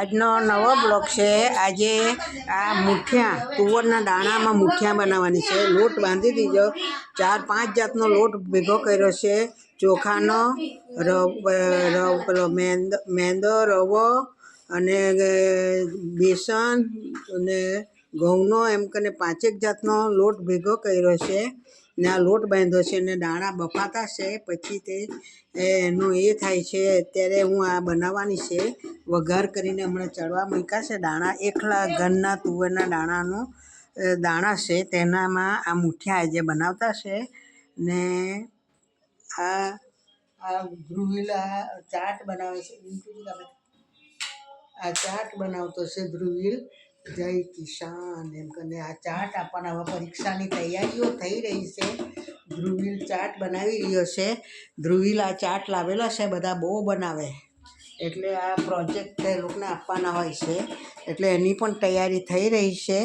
આજનો નવો બ્લોગ છે। આજે આ મુઠિયા તુવરના દાણામાં મુઠિયા બનાવવાની છે। લોટ બાંધી દીધો, 4-5 જાતનો લોટ ભેગો કર્યો છે। ચોખાનો, મેંદો, રવો અને બેસન અને ઘઉંનો, એમ કરીને 5 જાતનો લોટ ભેગો કર્યો છે ને આ લોટ બાંધ્યો છે ને દાણા બફાતા છે। પછી તે એનું એ થાય છે। અત્યારે હું આ બનાવવાની છે। વઘાર કરીને હમણાં ચડવા મૂક્યા છે દાણા। એકલા ઘરના તુવેરના દાણાનું દાણા છે, તેનામાં આ મુઠિયા આજે બનાવતા છે ને આ ધ્રુવીલ ચાટ બનાવે છે। આ ચાટ બનાવતો છે ધ્રુવીલ। જય કિસાન એમ કરીને આ ચાટ આપવાના હવે પરીક્ષાની તૈયારીઓ થઈ રહી છે। ધ્રુવીલ ચાટ બનાવી રહ્યો છે। ધ્રુવીલ આ ચાટ લાવેલો છે, બધા બહુ બનાવે એટલે આ પ્રોજેક્ટ એ લોકોને આપવાના હોય છે, એટલે એની પણ તૈયારી થઈ રહી છે।